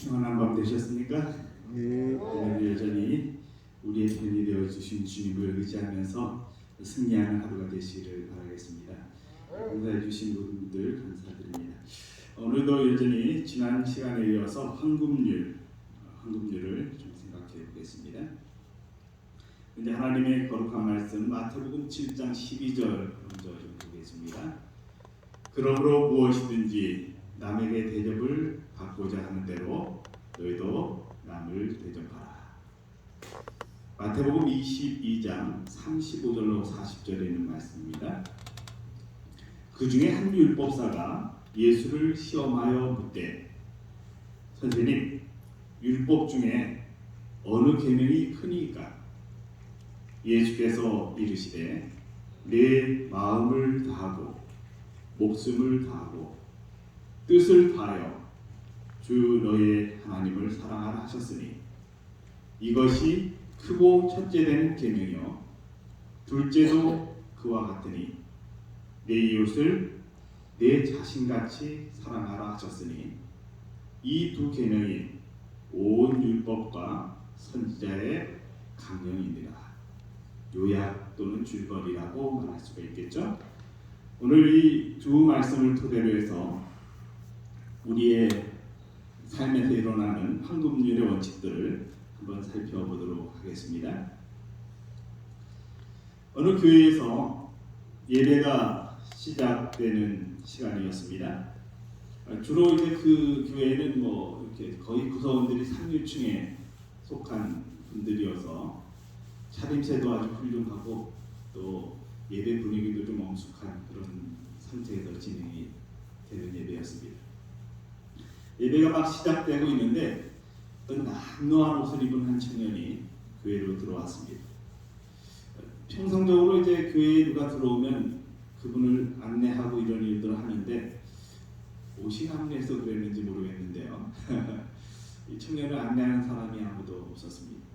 평안한 밤 되셨습니까? 예. 오늘 여전히 우리의 편이 되어 주신 주님을 의지하면서 승리하는 하루가 되시기를 바라겠습니다. 감사해 주신 분들 감사드립니다. 오늘도 여전히 지난 시간에 이어서 황금률을 좀 생각해 보겠습니다. 이제 하나님의 거룩한 말씀 마태복음 7장 12절 먼저 좀 보겠습니다. 그러므로 무엇이든지 남에게 대접을 받고자 하는 대로 너희도 남을 대접하라. 마태복음 22장 35절로 40절에 있는 말씀입니다. 그 중에 한 율법사가 예수를 시험하여 묻되 선생님, 율법 중에 어느 계명이 크니까? 예수께서 이르시되 내 마음을 다하고 목숨을 다하고 뜻을 다하여 주 너의 하나님을 사랑하라 하셨으니 이것이 크고 첫째 되는 계명이요 둘째도 그와 같으니 내 이웃을 내 자신같이 사랑하라 하셨으니 이 두 계명이 온 율법과 선지자의 강령이니라. 요약 또는 줄거리라고 말할 수가 있겠죠. 오늘 이 두 말씀을 토대로 해서 우리의 삶에서 일어나는 황금률의 원칙들을 한번 살펴보도록 하겠습니다. 어느 교회에서 예배가 시작되는 시간이었습니다. 주로 이제 그 교회는 이렇게 거의 구성원들이 상류층에 속한 분들이어서 차림새도 아주 훌륭하고 또 예배 분위기도 좀 엄숙한 그런 상태에서 진행이 되는 예배였습니다. 예배가 막 시작되고 있는데 어떤 남노한 옷을 입은 한 청년이 교회로 들어왔습니다. 평상적으로 이제 교회에 누가 들어오면 그분을 안내하고 이런 일들을 하는데 옷이 합리해서 그랬는지 모르겠는데요. 이 청년을 안내하는 사람이 아무도 없었습니다.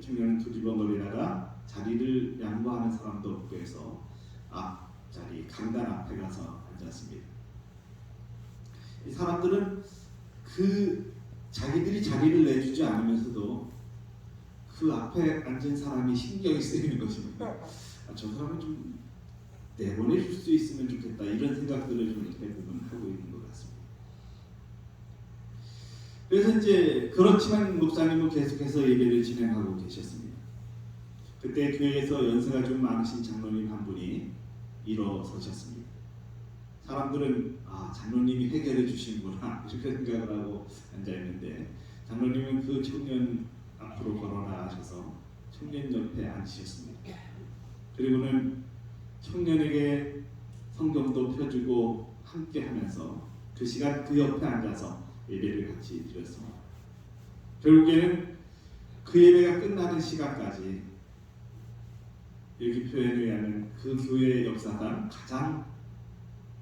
청년은 두리번거리다가 자리를 양보하는 사람도 없고 해서 앞자리 강단 앞에 가서 앉았습니다. 이 사람들은 자기들이 자리를 내주지 않으면서도 그 앞에 앉은 사람이 신경이 쓰이는 것입니다. 저 사람은 좀 내보내줄 수 있으면 좋겠다 이런 생각들을 좀 대부분 하고 있는 것 같습니다. 그래서 이제 그렇지만 목사님은 계속해서 예배를 진행하고 계셨습니다. 그때 교회에서 연세가 좀 많으신 장로님 한 분이 일어서셨습니다. 사람들은 장로님이 해결해 주시는구나 이렇게 생각을 하고 앉아있는데 장로님은 그 청년 앞으로 걸어 나가셔서 청년 옆에 앉으셨습니다. 그리고는 청년에게 성경도 펴주고 함께 하면서 그 시간 그 옆에 앉아서 예배를 같이 드렸습니다. 결국에는 그 예배가 끝나는 시간까지 여기 표현에 의하면 그 교회의 역사상 가장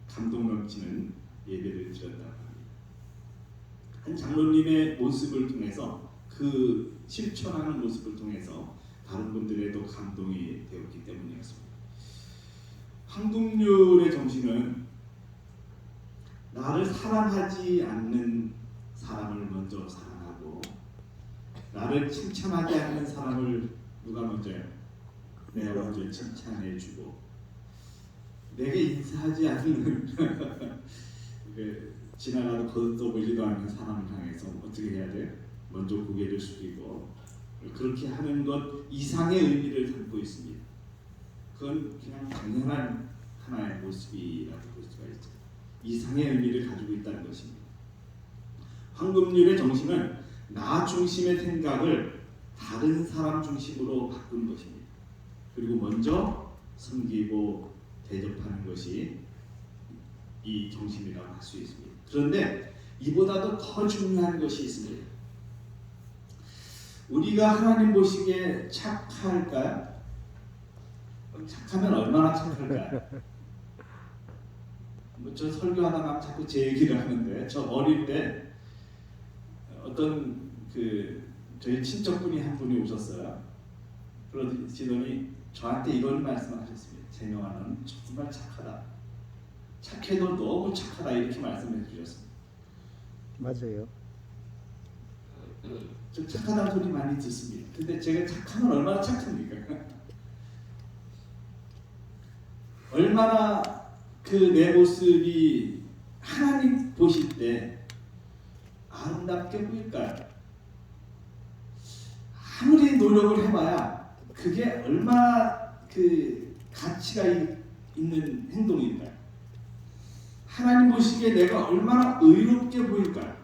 감동 넘치는 예배를 드렸다고 합니다. 한 장로님의 모습을 통해서 그 실천하는 모습을 통해서 다른 분들에도 감동이 되었기 때문이었습니다. 황금률의 정신은 나를 사랑하지 않는 사람을 먼저 사랑하고 나를 칭찬하지 않는 사람을 누가 먼저요? 내가 먼저 칭찬해주고 내게 인사하지 않는 지나가도 거듭떠보지도 않는 사람을 향해서 어떻게 해야 돼? 먼저 고개를 숙이고 그렇게 하는 것 이상의 의미를 담고 있습니다. 그건 그냥 당연한 하나의 모습이라고 볼 수가 있죠. 이상의 의미를 가지고 있다는 것입니다. 황금률의 정신은 나 중심의 생각을 다른 사람 중심으로 바꾸는 것입니다. 그리고 먼저 섬기고 대접하는 것이 이 정신이라고 할 수 있습니다. 그런데 이보다도 더 중요한 것이 있습니다. 우리가 하나님 보시기에 착할까요? 착하면 얼마나 착할까요? 저 설교하다가 자꾸 제 얘기를 하는데 저 어릴 때 어떤 저희 친척분이 한 분이 오셨어요. 그러시더니 저한테 이런 말씀하셨습니다. 재명아는 정말 착하다. 착해도 너무 착하다 이렇게 말씀해 주셨습니다. 맞아요. 좀 착하다는 소리 많이 듣습니다. 근데 제가 착하면 얼마나 착합니까? 얼마나 그 내 모습이 하나님 보실 때 아름답게 보일까요? 아무리 노력을 해봐야 그게 얼마나 그 가치가 있는 행동일까요? 하나님 보시기에 내가 얼마나 의롭게 보일까요?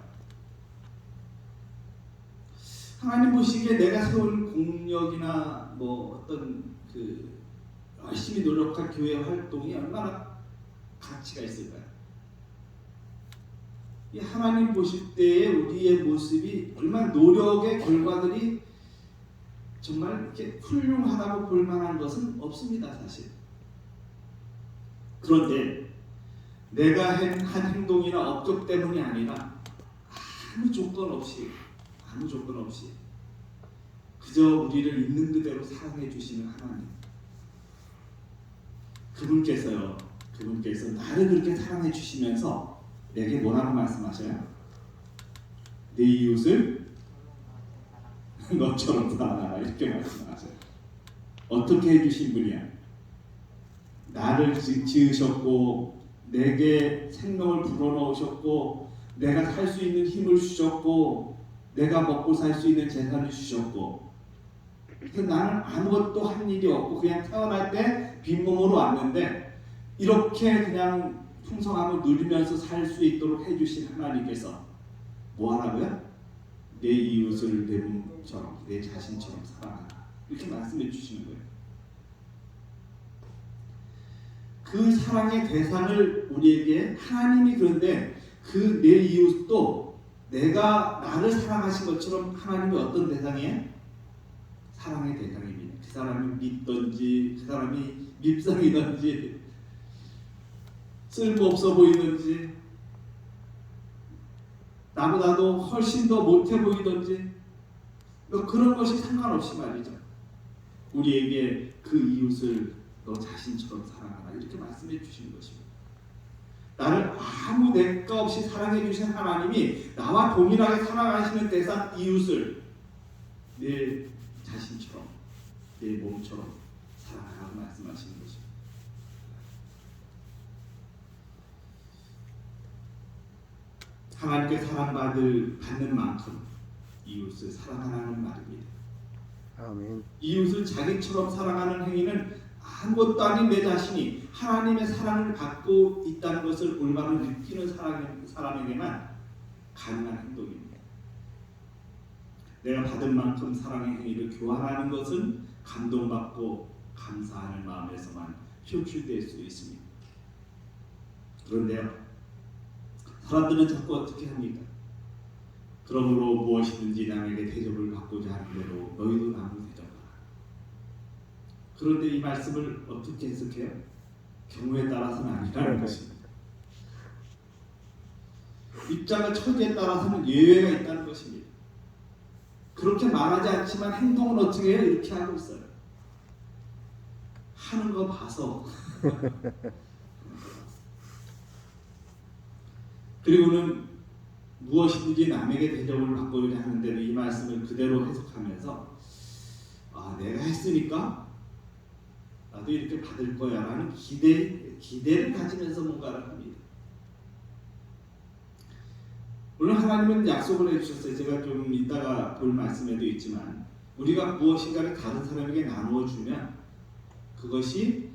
하나님 보시기에 내가 세운 공력이나 뭐 어떤 그 열심히 노력한 교회 활동이 얼마나 가치가 있을까요? 이 하나님 보실 때의 우리의 모습이 얼마나 노력의 결과들이 정말 이렇게 훌륭하다고 볼 만한 것은 없습니다, 사실. 그런데 내가 한 행동이나 업적 때문이 아니라 아무 조건 없이 그저 우리를 있는 그대로 사랑해 주시는 하나님, 그분께서 나를 그렇게 사랑해 주시면서 내게 뭐라고 말씀하셔요? 내 이웃을 너처럼 사랑하라, 이렇게 말씀하셔요. 어떻게 해주신 분이야? 나를 지으셨고 내게 생명을 불어넣으셨고 내가 살 수 있는 힘을 주셨고 내가 먹고 살 수 있는 재산을 주셨고, 나는 아무것도 한 일이 없고 그냥 태어날 때 빈몸으로 왔는데 이렇게 그냥 풍성함을 누리면서 살 수 있도록 해주신 하나님께서 뭐 하라고요? 내 이웃을 내 몸처럼, 내 자신처럼 사랑하라, 이렇게 말씀해 주시는 거예요. 그 사랑의 대상을 우리에게 하나님이, 그런데 그 내 이웃도 내가 나를 사랑하신 것처럼 하나님이 어떤 대상이에요? 사랑의 대상입니다. 그 사람이 믿든지 그 사람이 밉상이든지 쓸모없어 보이든지 나보다도 훨씬 더 못해 보이든지 그런 것이 상관없이 말이죠. 우리에게 그 이웃을 너 자신처럼 사랑하라, 이렇게 말씀해 주시는 것입니다. 나를 아무 대가 없이 사랑해 주신 하나님이 나와 동일하게 사랑하시는 대상 이웃을 내 자신처럼, 내 몸처럼 사랑하라고 말씀하시는 것입니다. 하나님께 받는 만큼 이웃을 사랑하라는 말입니다. 아멘. 이웃을 자기처럼 사랑하는 행위는 아무것도 아닌 내 자신이 하나님의 사랑을 받고 있다는 것을 올바로 느끼는 사람에게만 가능한 행동입니다. 내가 받은 만큼 사랑의 행위를 교환하는 것은 감동받고 감사하는 마음에서만 표출될 수 있습니다. 그런데요, 사람들은 자꾸 어떻게 합니까? 그러므로 무엇이든지 남에게 대접을 받고자 하는 대로 너희도 남을 대접하라. 그런데 이 말씀을 어떻게 해석해요? 경우에 따라서는 아니라는 것입니다. 입장과 처지에 따라서는 예외가 있다는 것입니다. 그렇게 말하지 않지만 행동은 어떻게 해요? 이렇게 하고 있어요. 하는 거 봐서. 그리고는 무엇이든지 남에게 대접을 받고자 하는데도 이 말씀을 그대로 해석하면서 내가 했으니까 나도 이렇게 받을 거야 라는 기대를 가지면서 뭔가를 합니다. 물론 하나님은 약속을 해주셨어요. 제가 좀 이따가 볼 말씀에도 있지만 우리가 무엇인가를 다른 사람에게 나누어 주면 그것이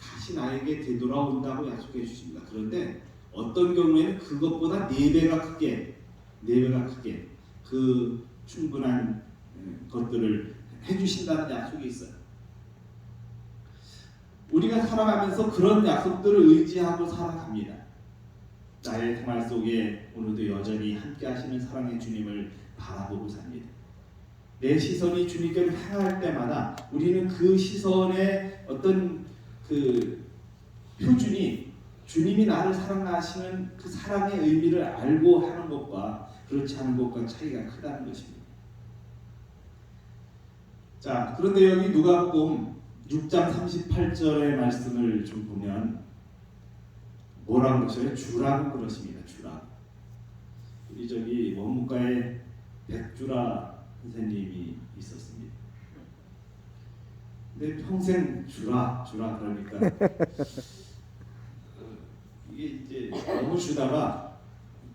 다시 나에게 되돌아온다고 약속해 주십니다. 그런데 어떤 경우에는 그것보다 4배가 크게 그 충분한 것들을 해주신다는 약속이 있어요. 우리가 살아가면서 그런 약속들을 의지하고 살아갑니다. 나의 생활 속에 오늘도 여전히 함께 하시는 사랑의 주님을 바라보고 삽니다. 내 시선이 주님께로 향할 때마다 우리는 그 시선의 어떤 그 표준이 주님이 나를 사랑하시는 그 사랑의 의미를 알고 하는 것과 그렇지 않은 것과 차이가 크다는 것입니다. 자, 그런데 여기 누가복음 6장 38절의 말씀을 좀 보면 뭐라고 그러셔요? 주라고 그러십니다. 주라. 우리 저기 원문가에 백주라 선생님이 있었습니다. 근데 평생 주라 그러니까 이게 이제 너무 주다가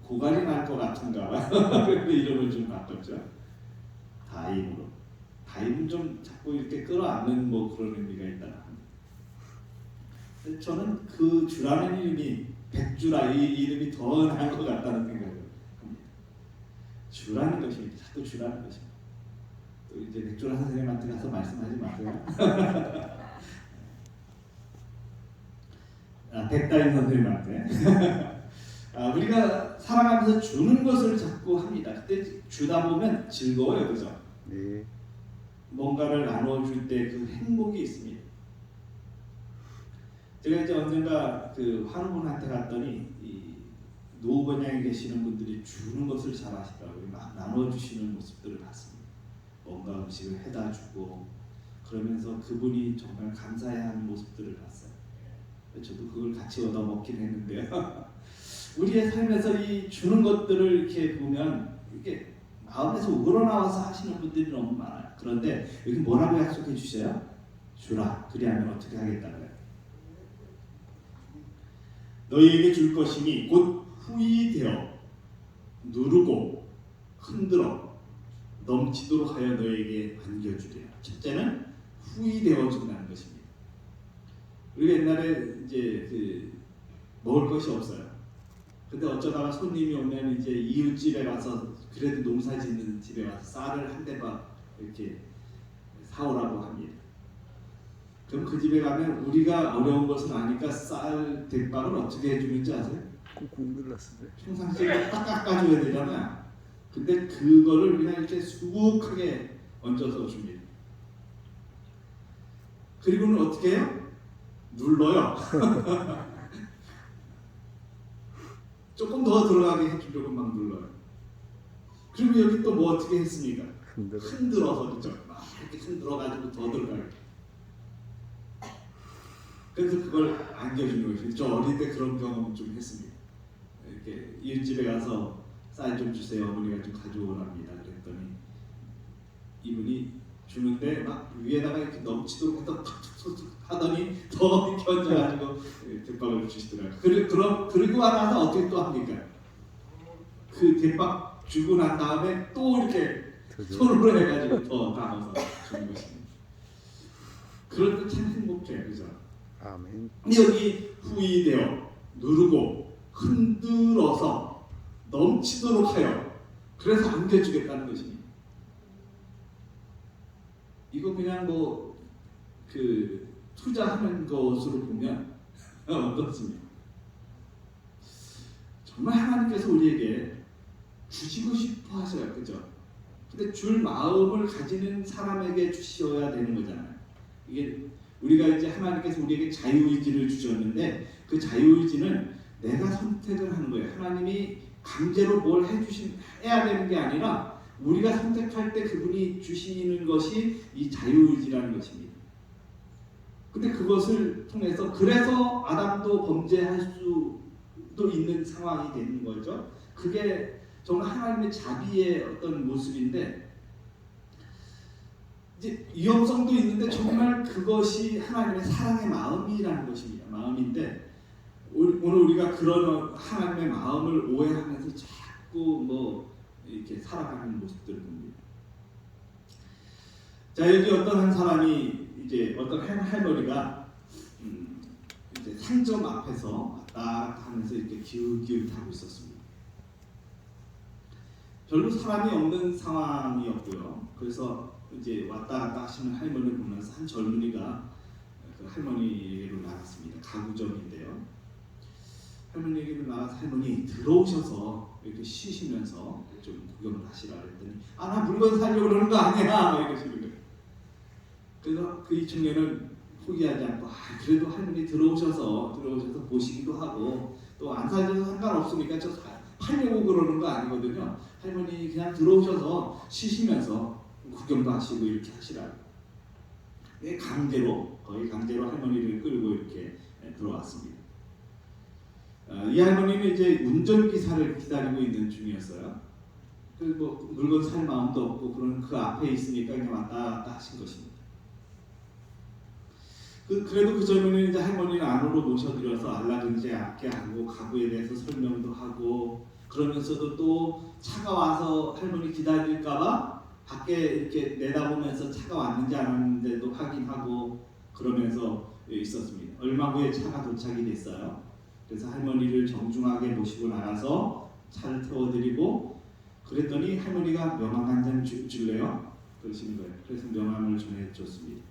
고갈이 날 것 같은가 봐. 그래서 이름을 좀 바꿨죠. 다임으로. 다임은 좀 자꾸 이렇게 끌어안는 뭐 그런 의미가 있다. 저는 그 주라는 이름이 백주라 이 이름이 더 나은 것 같다는 생각을 합니다. 주라는 것입니다. 자꾸 주라는 것입니다. 또 이제 백주라 선생님한테 가서 말씀하지 마세요. 백다임 선생님한테. 우리가 살아가면서 주는 것을 자꾸 합니다. 그때 주다 보면 즐거워요, 그죠? 네. 뭔가를 나눠줄 때 그 행복이 있습니다. 제가 이제 언젠가 그 환우분한테 갔더니 이 노후번양에 계시는 분들이 주는 것을 잘하시더라고요. 막 나눠주시는 모습들을 봤습니다. 뭔가 음식을 해다 주고 그러면서 그분이 정말 감사해하는 모습들을 봤어요. 저도 그걸 같이 얻어 먹긴 했는데요. 우리의 삶에서 이 주는 것들을 이렇게 보면 이게 마음에서 우러나와서 하시는 분들이 너무 많아요. 그런데 여기 뭐라고 약속해 주셔요? 주라. 그리하면 어떻게 하겠다고요? 너희에게 줄 것이니 곧 후히 되어 누르고 흔들어 넘치도록 하여 너희에게 안겨주리라. 첫째는 후히 되어 준다는 것입니다. 우리가 옛날에 이제 그 먹을 것이 없어요. 근데 어쩌다가 손님이 오면 이제 이웃집에 가서 그래도 농사 짓는 집에 가서 쌀을 한 대박 이렇게 사오라고 합니다. 그럼 그 집에 가면 우리가 어려운 것을 아니까 쌀 대박을 어떻게 해주는지 아세요? 꾹꾹 눌렀어요. 평상시에 딱 깎아줘야 되잖아요. 근데 그거를 그냥 이렇게 수북하게 얹어서 줍니다. 그리고는 어떻게 해요? 눌러요. 조금 더 들어가게 해주려고 막 눌러요. 그리고 여기 또 뭐 어떻게 했습니까? 흔들어서 그죠? 막 이렇게 흔들어가지고 더 들어가요. 그래서 그걸 안겨주는 거죠. 저 어릴 때 그런 경험 좀 했습니다. 이렇게 이웃집에 가서 쌀 좀 주세요. 어머니가 좀 가져오랍니다. 그랬더니 이분이 주는데 막 위에다가 이렇게 넘치도록 해서 툭툭툭 하더니 더 이렇게 얹어가지고 대박을 주시더라고요. 그리고 나서 어떻게 또 합니까? 그 대박 주고 난 다음에 또 이렇게 손으로 해가지고 더 담아서 주는 것입니다. 그럴 때 참 행복해요, 그죠? 아멘. 여기 후히 되어 누르고 흔들어서 넘치도록 하여 그래서 안겨주겠다는 것입니다. 이거 그냥 뭐 그 투자하는 것으로 보면 어떻습니까? 정말 하나님께서 우리에게 주시고 싶어 하셔요, 그죠? 근데 줄 마음을 가지는 사람에게 주셔야 되는 거잖아요. 이게 우리가 이제 하나님께서 우리에게 자유의지를 주셨는데 그 자유의지는 내가 선택을 하는 거예요. 하나님이 강제로 뭘 해야 되는 게 아니라 우리가 선택할 때 그분이 주시는 것이 이 자유의지라는 것입니다. 근데 그것을 통해서 그래서 아담도 범죄할 수도 있는 상황이 되는 거죠. 그게 정말 하나님의 자비의 어떤 모습인데 이제 위험성도 있는데 정말 그것이 하나님의 사랑의 마음이라는 것입니다. 마음인데 오늘 우리가 그런 하나님의 마음을 오해하면서 자꾸 뭐 이렇게 살아가는 모습들을 봅니다. 자, 여기 어떤 한 사람이 이제 어떤 할머니가 이제 상점 앞에서 왔다 갔다 하면서 이렇게 기웃기웃하고 있었습니다. 별로 사람이 없는 상황이었고요. 그래서 이제 왔다 갔다 하시는 할머니를 보면서 한 젊은이가 그 할머니에게로 나갔습니다. 가구점인데요. 할머니에게로 나가서 할머니 들어오셔서 이렇게 쉬시면서 좀 구경을 하시라 그랬더니 나 물건 사려고 그러는 거 아니야 이러시는 거예요. 그래서 그 이 청년은 포기하지 않고 그래도 할머니 들어오셔서 보시기도 하고 또 안 사셔도 상관없으니까 저 팔려고 그러는 거 아니거든요. 할머니 그냥 들어오셔서 쉬시면서 구경도 하시고 이렇게 하시라고. 거의 강제로 할머니를 끌고 이렇게 들어왔습니다. 이 할머니는 이제 운전기사를 기다리고 있는 중이었어요. 뭐 물건 살 마음도 없고 그런 그 앞에 있으니까 그냥 왔다 갔다 하신 것입니다. 그래도 그 전에는 이제 할머니를 안으로 모셔드려서 알라든지 않게 하고 가구에 대해서 설명도 하고 그러면서도 또 차가 와서 할머니 기다릴까봐 밖에 이렇게 내다보면서 차가 왔는지 안 왔는지도 확인하고 그러면서 있었습니다. 얼마 후에 차가 도착이 됐어요. 그래서 할머니를 정중하게 모시고 나가서 차를 태워드리고 그랬더니 할머니가 명함 한 장 줄래요? 그러시는 거예요. 그래서 명함을 전해줬습니다.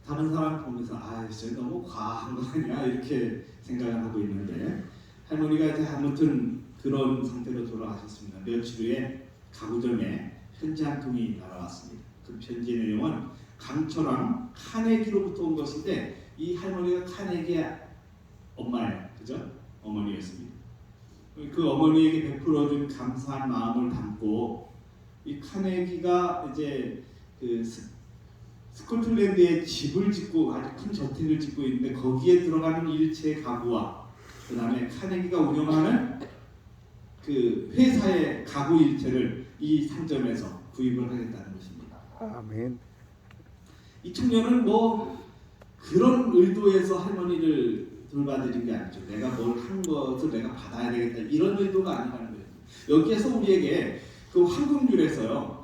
다른 사람 보면서 저 너무 과한 거 아니야 이렇게 생각을 하고 있는데 할머니가 이제 아무튼 그런 상태로 돌아가셨습니다. 며칠 후에 가구점에 편지 한 통이 날아왔습니다. 그 편지 내용은 강철왕 카네기로부터 온 것인데 이 할머니가 카네기의 엄마예요, 그죠? 어머니였습니다. 그 어머니에게 베풀어준 감사한 마음을 담고 이 카네기가 이제 그 스코틀랜드에 집을 짓고 아주 큰 저택을 짓고 있는데 거기에 들어가는 일체 가구와 그 다음에 카네기가 운영하는 그 회사의 가구 일체를 이 상점에서 구입을 하겠다는 것입니다. 아멘. 이 청년은 뭐 그런 의도에서 할머니를 돌봐드린 게 아니죠. 내가 뭘 한 것을 내가 받아야 되겠다 이런 의도가 아니라는 거예요. 여기에서 우리에게 그 황금률에서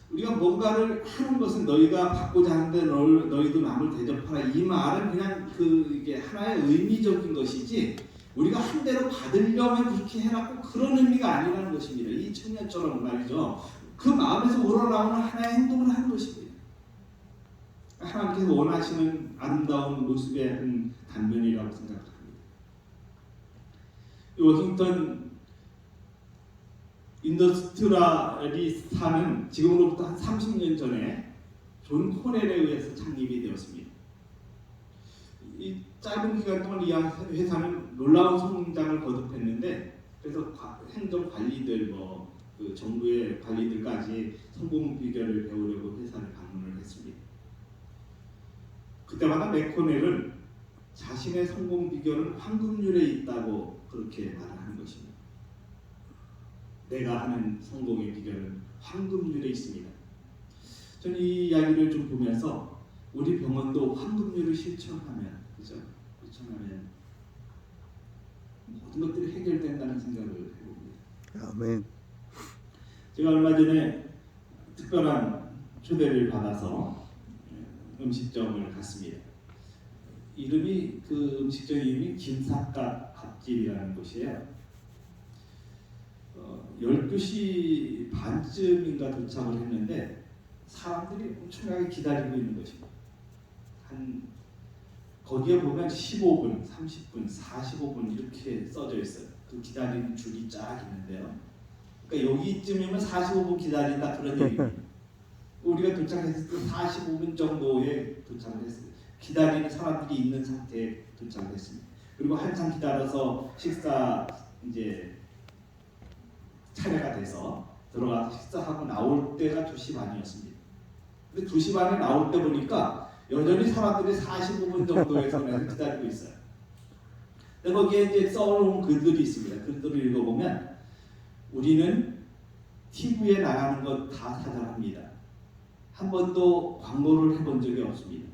우리가 뭔가를 하는 것은 너희가 받고자 하는데 너희도 남을 대접하라 이 말은 그냥 이게 하나의 의미적인 것이지 우리가 한 대로 받으려면 그렇게 해라 꼭 그런 의미가 아니라는 것입니다. 이 청년처럼 말이죠. 그 마음에서 우러나오는 하나의 행동을 하는 것입니다. 하나님께서 원하시는 아름다운 모습의 한 단면이라고 생각합니다. 워싱턴 인더스트리아리스타는 지금으로부터 한 30년 전에 존 코넬에 의해서 창립이 되었습니다. 이 짧은 기간 동안 이 회사는 놀라운 성장을 거듭했는데 그래서 행정 관리들 그 정부의 관리들까지 성공 비결을 배우려고 회사를 방문을 했습니다. 그때마다 맥코넬은 자신의 성공 비결은 황금률에 있다고 그렇게 말하는 것입니다. 내가 하는 성공의 비결은 황금률에 있습니다. 저는 이 이야기를 좀 보면서 우리 병원도 황금률을 실천하면, 그죠? 실천하면 모든 것들이 해결된다는 생각을 해봅니다. 아멘. 제가 얼마 전에 특별한 초대를 받아서 음식점을 갔습니다. 이름이 그 음식점 이름이 김삿갓 밥집이라는 곳이에요. 12시 반쯤인가 도착을 했는데 사람들이 엄청나게 기다리고 있는 것입니다. 거기에 보면 15분, 30분, 45분 이렇게 써져 있어요. 그 기다리는 줄이 쫙 있는데요. 그러니까 여기쯤이면 45분 기다린다 그런 얘기입니다. 우리가 도착했을 때 45분 정도에 도착을 했어요. 기다리는 사람들이 있는 상태에 도착을 했습니다. 그리고 한참 기다려서 식사 이제 차례가 돼서 들어가서 식사하고 나올 때가 2시 반이었습니다. 근데 2시 반에 나올 때 보니까 여전히 사람들이 45분 정도의 선에서 기다리고 있어요. 근데 거기에 이제 써놓은 글들이 있습니다. 글들을 읽어보면 우리는 TV에 나가는 것 다 사장합니다. 한 번도 광고를 해본 적이 없습니다.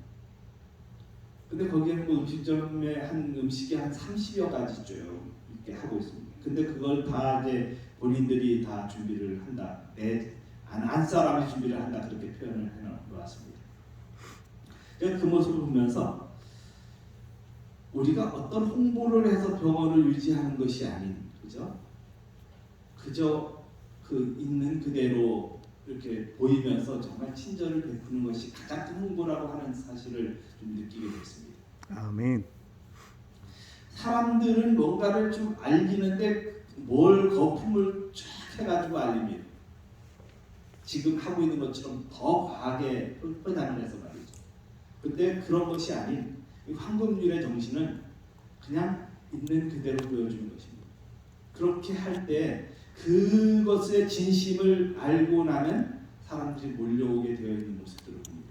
근데 거기에는 뭐 음식점에 한 음식이 한 30여 가지 쭉 이렇게 하고 있습니다. 근데 그걸 다 이제 본인들이 다 준비를 한다. 안 사람이 준비를 한다. 그렇게 표현을 해놓았습니다. 제가 그 모습을 보면서 우리가 어떤 홍보를 해서 병원을 유지하는 것이 아닌, 그죠? 그저 그 있는 그대로 이렇게 보이면서 정말 친절을 베푸는 것이 가장 큰 홍보라고 하는 사실을 좀 느끼게 됐습니다. 아멘. 사람들은 뭔가를 좀 알리는데 뭘 거품을 쫙 해가지고 알립니다. 지금 하고 있는 것처럼 더 과하게 표현을 해서 말이죠. 근데 그런 것이 아닌 이 황금률의 정신은 그냥 있는 그대로 보여주는 것입니다. 그렇게 할 때 그것의 진심을 알고 나면 사람들이 몰려오게 되어 있는 모습들을 봅니다.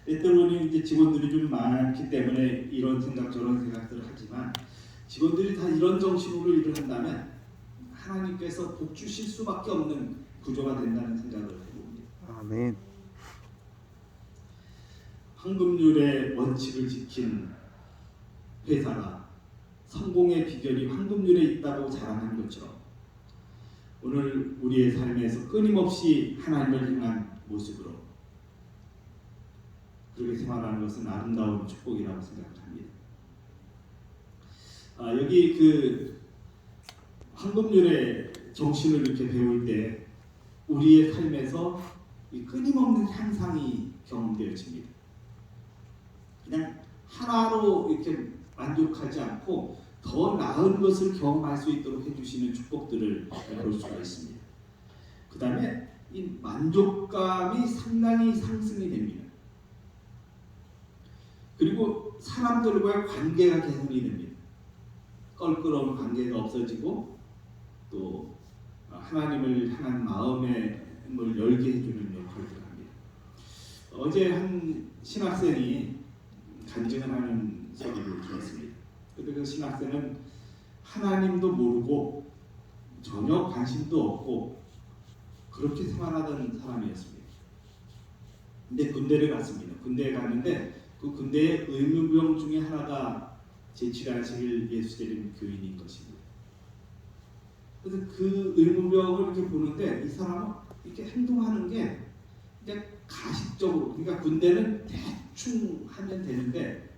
때때로는 이제 직원들이 좀 많기 때문에 이런 생각 저런 생각들을 하지만 직원들이 다 이런 정신으로 일을 한다면 하나님께서 복 주실 수밖에 없는 구조가 된다는 생각을 해봅니다. 아멘. 황금률의 원칙을 지킨 회사가 성공의 비결이 황금률에 있다고 자랑하는 것처럼 오늘 우리의 삶에서 끊임없이 하나님을 향한 모습으로 그렇게 생활하는 것은 아름다운 축복이라고 생각합니다. 여기 그 황금률의 정신을 이렇게 배울 때 우리의 삶에서 이 끊임없는 향상이 경험되어집니다. 그냥 하나로 이렇게 만족하지 않고 더 나은 것을 경험할 수 있도록 해주시는 축복들을 볼 수가 있습니다. 그 다음에 이 만족감이 상당히 상승이 됩니다. 그리고 사람들과의 관계가 개선이 됩니다. 껄끄러운 관계가 없어지고 또 하나님을 향한 마음을 열게 해주는 역할들을 합니다. 어제 한 신학생이 간증을 하는 소리를 들었습니다. 그때 그 신학생은 하나님도 모르고 전혀 관심도 없고 그렇게 생활하던 사람이었습니다. 근데 군대를 갔습니다. 군대에 갔는데 그 군대의 의무병 중에 하나가 제7안식일 예수재림 교인인 것입니다. 그래서 그 의무병을 이렇게 보는데 이 사람은 이렇게 행동하는 게 그냥 가식적으로, 그러니까 군대는 대충 하면 되는데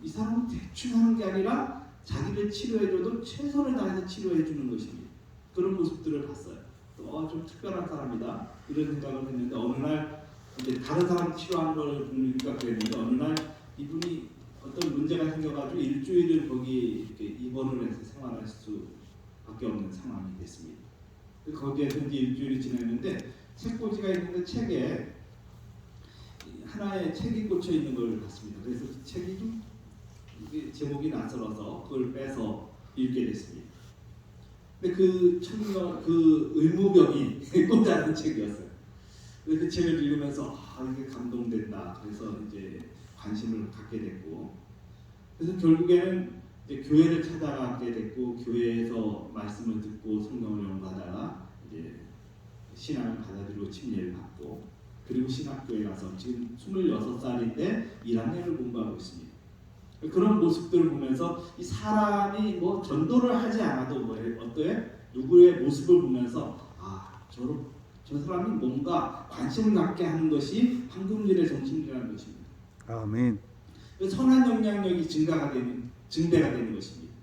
이 사람은 대충 하는 게 아니라 자기를 치료해줘도 최선을 다해서 치료해주는 것입니다. 그런 모습들을 봤어요. 또 좀 특별한 사람이다 이런 생각을 했는데 어느 날 이제 다른 사람 치료하는 걸 보니까 그랬는데 어느 날 이분이 어떤 문제가 생겨가지고 일주일을 거기 이렇게 입원을 해서 생활할 수밖에 없는 상황이 됐습니다. 거기에서 이제 일주일이 지났는데 책꽂이가 있는데 책에 하나의 책이 꽂혀 있는 걸 봤습니다. 그래서 그 책이 좀 제목이 낯설어서 그걸 빼서 읽게 됐습니다. 근데 그 의무병이 꽂아놓은 책이었어요. 그 책을 읽으면서 이게 감동된다. 그래서 이제 관심을 갖게 됐고, 그래서 결국에는 이제 교회를 찾아가게 됐고, 교회에서 말씀을 듣고 성경을 연구하다가 이제 신앙을 받아들이고 침례를 받고, 그리고 신학교에 가서 지금 26살인데 1학년을 공부하고 있습니다. 그런 모습들을 보면서 이 사람이 뭐 전도를 하지 않아도 어떠해? 누구의 모습을 보면서 저 사람이 뭔가 관심을 갖게 하는 것이 황금률의 정신이라는 것입니다. 아멘. 선한 영향력이 증대가 되는 것입니다.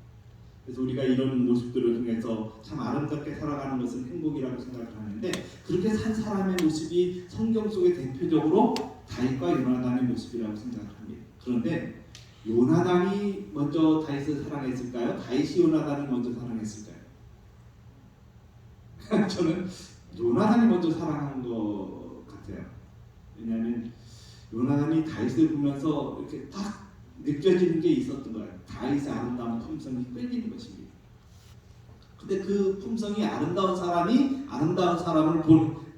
그래서 우리가 이런 모습들을 통해서 참 아름답게 살아가는 것은 행복이라고 생각을 하는데 그렇게 산 사람의 모습이 성경 속에 대표적으로 다윗과 요나단의 모습이라고 생각을 합니다. 그런데 요나단이 먼저 다윗을 사랑했을까요? 다윗이 요나단을 먼저 사랑했을까요? 저는 요나단이 먼저 사랑한 것 같아요. 왜냐하면 요나단이 다윗을 보면서 이렇게 딱 느껴지는 게 있었던 거예요. 다윗의 아름다운 품성이 끌리는 것입니다. 근데 그 품성이 아름다운 사람이 아름다운 사람을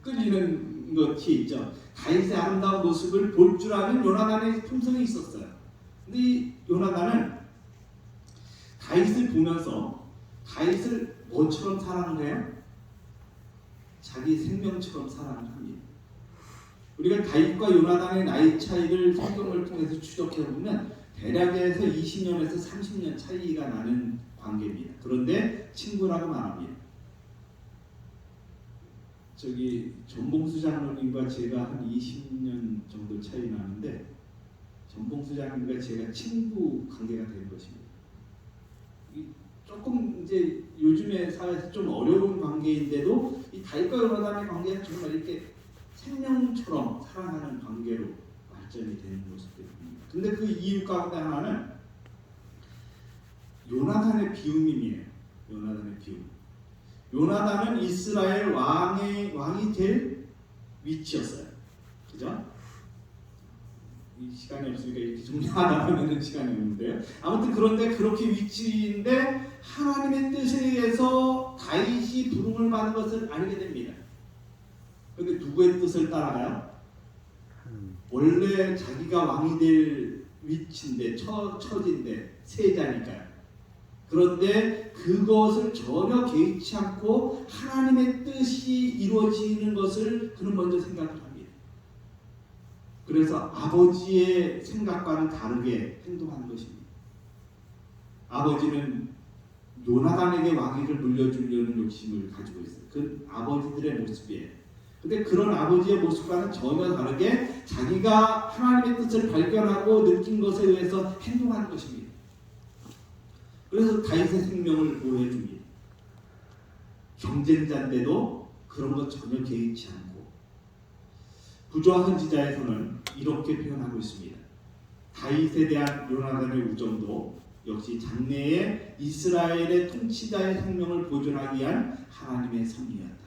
끌리는 것이 있죠. 다윗의 아름다운 모습을 볼 줄 아는 요나단의 품성이 있었어요. 근데 이 요나단은 다윗을 보면서 다윗을 뭐처럼 사랑을 해요? 자기 생명처럼 사랑을 합니다. 우리가 다윗과 요나단의 나이 차이를 성경을 통해서 추적해 보면 대략에서 20년에서 30년 차이가 나는 관계입니다. 그런데 친구라고 말합니다. 전봉수 장로님과 제가 한 20년 정도 차이 나는데 전봉수 장로님과 제가 친구 관계가 된 것입니다. 조금 이제 요즘의 사회에서 좀 어려운 관계인데도 이 다윗과 요나단의 관계는 정말 이렇게 생명처럼 사랑하는 관계로 발전이 되는 모습들입니다. 근데 그 이유 가운데 하나는 요나단의 비움임이에요. 요나단의 비움. 요나단은 이스라엘 왕이 될 위치였어요. 그죠? 이 시간이 없으니까 이렇게 정리하다 보면 시간이 없는데요. 아무튼 그런데 그렇게 위치인데 하나님의 뜻에 의해서 다윗이 부름을 받은 것을 알게 됩니다. 그런데 누구의 뜻을 따라가요? 원래 자기가 왕이 될 위치인데 처지인데 세자니까요. 그런데 그것을 전혀 개의치 않고 하나님의 뜻이 이루어지는 것을 그는 먼저 생각을 합니다. 그래서 아버지의 생각과는 다르게 행동하는 것입니다. 아버지는 요나단에게 왕위를 물려주려는 욕심을 가지고 있어요. 그 아버지들의 모습이에요. 근데 그런 아버지의 모습과는 전혀 다르게 자기가 하나님의 뜻을 발견하고 느낀 것에 의해서 행동하는 것입니다. 그래서 다윗의 생명을 보호해 줍니다. 경쟁자인데도 그런 것 전혀 개의치 않고. 부조와 선지자에서는 이렇게 표현하고 있습니다. 다윗에 대한 요나단의 우정도 역시 장래에 이스라엘의 통치자의 생명을 보존하기 위한 하나님의 섭리였다.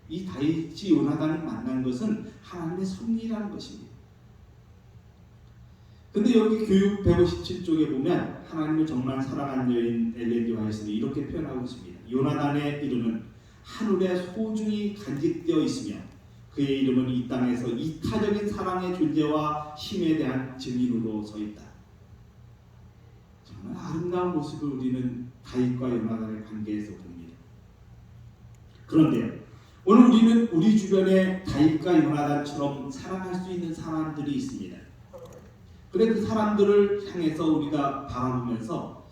이 다윗이 요나단을 만난 것은 하나님의 섭리라는 것입니다. 근데 여기 교육 157쪽에 보면 하나님을 정말 사랑한 여인 엘렌 지 화이트는 이렇게 표현하고 있습니다. 요나단의 이름은 하늘에 소중히 간직되어 있으며 그의 이름은 이 땅에서 이타적인 사랑의 존재와 힘에 대한 증인으로 서 있다. 정말 아름다운 모습을 우리는 다윗과 요나단의 관계에서 봅니다. 그런데 오늘 우리는 우리 주변에 다윗과 요나단처럼 사랑할 수 있는 사람들이 있습니다. 그래 그 사람들을 향해서 우리가 바라보면서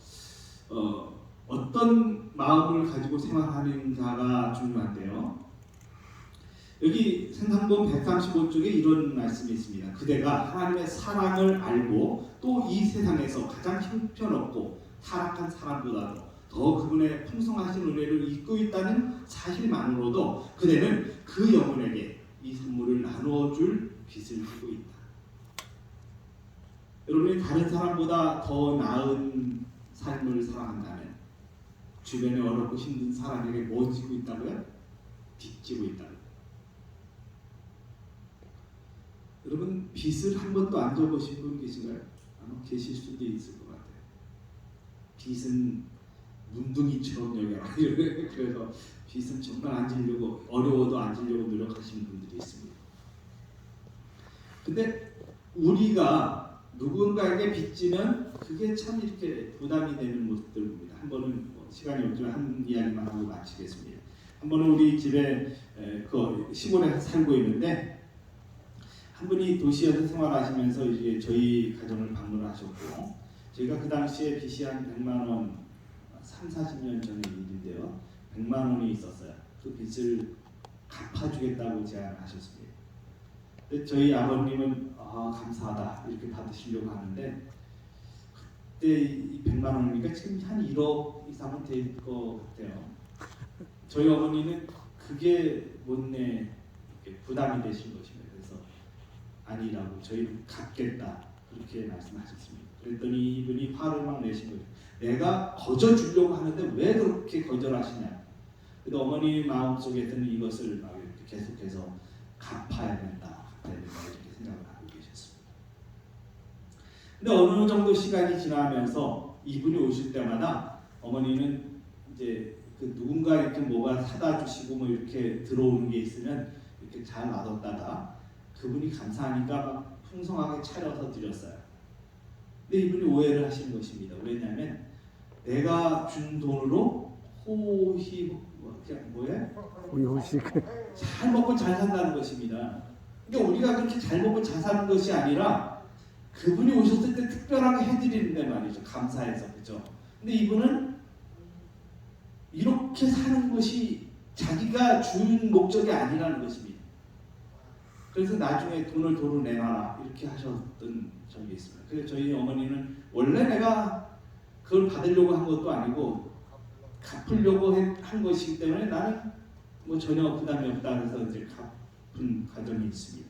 어떤 마음을 가지고 생활하는가가 중요한데요. 여기 생산본 135쪽에 이런 말씀이 있습니다. 그대가 하나님의 사랑을 알고 또 이 세상에서 가장 형편없고 타락한 사람보다도 더 그분의 풍성하신 은혜를 잊고 있다는 사실만으로도 그대는 그 영혼에게 이 선물을 나누어 줄 빚을 지고 있다. 여러분이 다른 사람보다 더 나은 삶을 살아간다면 주변에 어렵고 힘든 사람에게 뭐 지고 있다고요? 빚 지고 있다. 여러분 빚을 한 번도 안 져보신 분 계신가요? 아마 계실 수도 있을 것 같아요. 빚은 문둥이처럼 여겨라. 그래서 빚은 정말 안 지려고 어려워도 안 지려고 노력하시는 분들이 있습니다. 근데 우리가 누군가에게 빚지면 그게 참 이렇게 부담이 되는 모습들을 봅니다. 한 번은 시간이 없지만 한 이야기만 하고 마치겠습니다. 한 번은 우리 집에 그 시골에 살고 있는데 한 분이 도시에서 생활하시면서 이제 저희 가정을 방문하셨고 저희가 그 당시에 빚이 한 100만 원 30-40년 전의 일인데요. 100만 원이 있었어요. 그 빚을 갚아주겠다고 제안하셨습니다. 근데 저희 아버님은 감사하다 이렇게 받으시려고 하는데 그때 이 100만 원이니까 지금 한 1억 이상은 될 것 같아요. 저희 어머니는 그게 못내 부담이 되신 것입니다. 그래서 아니라고 저희는 갚겠다 그렇게 말씀하셨습니다. 그랬더니 이분이 화를 막 내신 거예요. 내가 거저 주려고 하는데 왜 그렇게 거절하시냐. 근데 어머니 마음속에서는 이것을 막 이렇게 계속해서 갚아야 된다 이렇게 생각을 하고 계셨습니다. 근데 어느 정도 시간이 지나면서 이분이 오실 때마다 어머니는 이제 그 누군가 이렇게 뭐가 사다 주시고 뭐 이렇게 들어오는 게 있으면 이렇게 잘 놔뒀다가 그분이 감사하니까 막 풍성하게 차려서 드렸어요. 근데 이분이 오해를 하시는 것입니다. 왜냐하면 내가 준 돈으로 호희 우유식 잘 먹고 잘 산다는 것입니다. 그러니까 우리가 그렇게 잘 먹고 잘 사는 것이 아니라 그분이 오셨을 때 특별하게 해드리는데 말이죠. 감사해서 그죠. 근데 이분은 이렇게 사는 것이 자기가 준 목적이 아니라는 것입니다. 그래서 나중에 돈을 도로 내놔라 이렇게 하셨던 적이 있습니다. 그래서 저희 어머니는 원래 내가 그걸 받으려고 한 것도 아니고 갚으려고 한 것이기 때문에 나는 뭐 전혀 부담이 없다 그래서 이제 갚은 과정이 있습니다.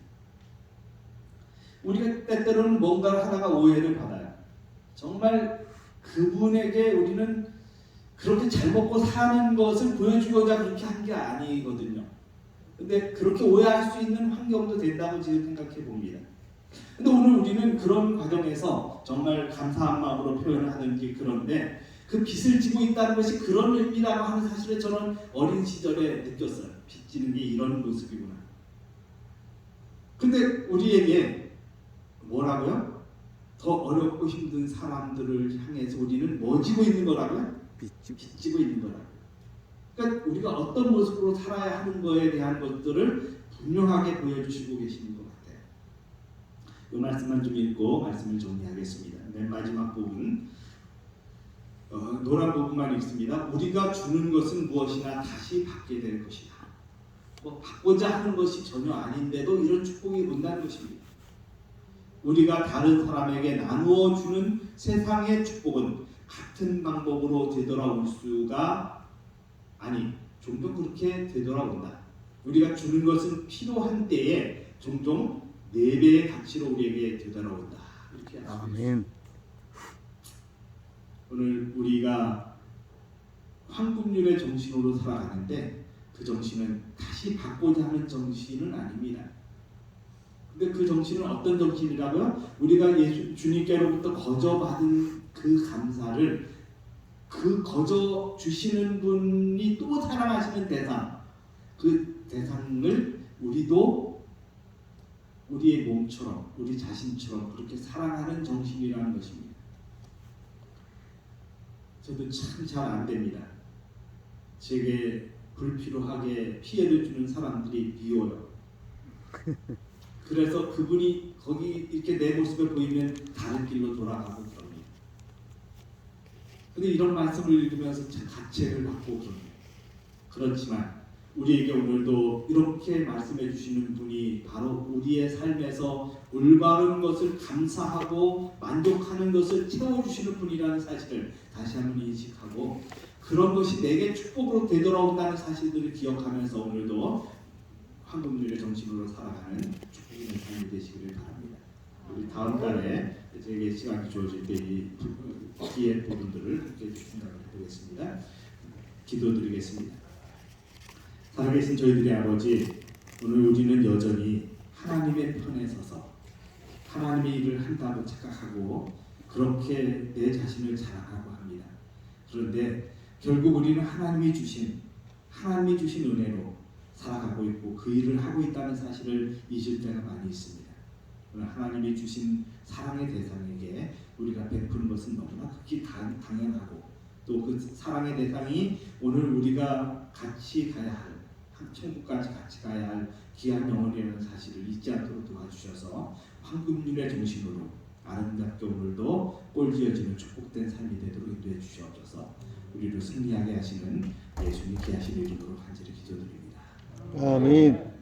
우리가 때때로는 뭔가를 하다가 오해를 받아요. 정말 그분에게 우리는 그렇게 잘 먹고 사는 것을 보여주고자 그렇게 한 게 아니거든요. 근데 그렇게 오해할 수 있는 환경도 된다고 지금 생각해 봅니다. 근데 오늘 우리는 그런 과정에서 정말 감사한 마음으로 표현을 하든지 그런데 그 빚을 지고 있다는 것이 그런 의미라고 하는 사실을 저는 어린 시절에 느꼈어요. 빚 지는 게 이런 모습이구나. 근데 우리에게 뭐라고요? 더 어렵고 힘든 사람들을 향해서 우리는 뭐 지고 있는 거라고요? 빚지고 있는 거라고. 그러니까 우리가 어떤 모습으로 살아야 하는 거에 대한 것들을 분명하게 보여주시고 계시는 것 같아요. 이 말씀만 좀 읽고 말씀을 정리하겠습니다. 맨 마지막 부분 노란 부분만 읽습니다. 우리가 주는 것은 무엇이나 다시 받게 될 것이다. 뭐 받고자 하는 것이 전혀 아닌데도 이런 축복이 온다는 것입니다. 우리가 다른 사람에게 나누어 주는 세상의 축복은 같은 방법으로 되돌아올 수가 종종 그렇게 되돌아온다. 우리가 주는 것은 필요한 때에 종종 4배의 가치로 우리에게 되돌아온다. 이렇게 아멘. 오늘 우리가 황금률의 정신으로 살아가는데 그 정신은 다시 받고자 하는 정신은 아닙니다. 근데 그 정신은 어떤 정신이라고요? 우리가 주님께로부터 거저받은 그 감사를 그 거저 주시는 분이 또 사랑하시는 대상, 그 대상을 우리도 우리의 몸처럼 우리 자신처럼 그렇게 사랑하는 정신이라는 것입니다. 저도 참 잘 안 됩니다. 제게 불필요하게 피해를 주는 사람들이 미워요. 그래서 그분이 거기 이렇게 내 모습을 보이면 다른 길로 돌아가고 그럽니다. 근데 이런 말씀을 읽으면서 참 가책을 받고 그럽니다. 그렇지만 우리에게 오늘도 이렇게 말씀해 주시는 분이 바로 우리의 삶에서 올바른 것을 감사하고 만족하는 것을 채워주시는 분이라는 사실을 다시 한번 인식하고 그런 것이 내게 축복으로 되돌아온다는 사실들을 기억하면서 오늘도 황금률의 정신으로 살아가는 축복 있는 삶이 되시기를 바랍니다. 우리 다음 달에 제게 시간이 주어질 때 이 뒤에 부분들을 함께 생각을 해보겠습니다. 기도드리겠습니다. 살아계신 저희들의 아버지, 오늘 우리는 여전히 하나님의 편에 서서 하나님의 일을 한다고 착각하고 그렇게 내 자신을 자랑하고 합니다. 그런데 결국 우리는 하나님이 주신 은혜로 살아가고 있고 그 일을 하고 있다는 사실을 잊을 때가 많이 있습니다. 오늘 하나님이 주신 사랑의 대상에게 우리가 베푸는 것은 너무나 극히 당연하고 또 그 사랑의 대상이 오늘 우리가 같이 가야 할 천국까지 같이 가야 할 귀한 영혼이라는 사실을 잊지 않도록 도와주셔서 황금률의 정신으로 아름답게 오늘도 꼴지어지는 축복된 삶이 되도록 인도해 주시옵소서. 우리를 승리하게 하시는 예수님 귀하신 이름으로 간절히 기도드립니다. 아멘.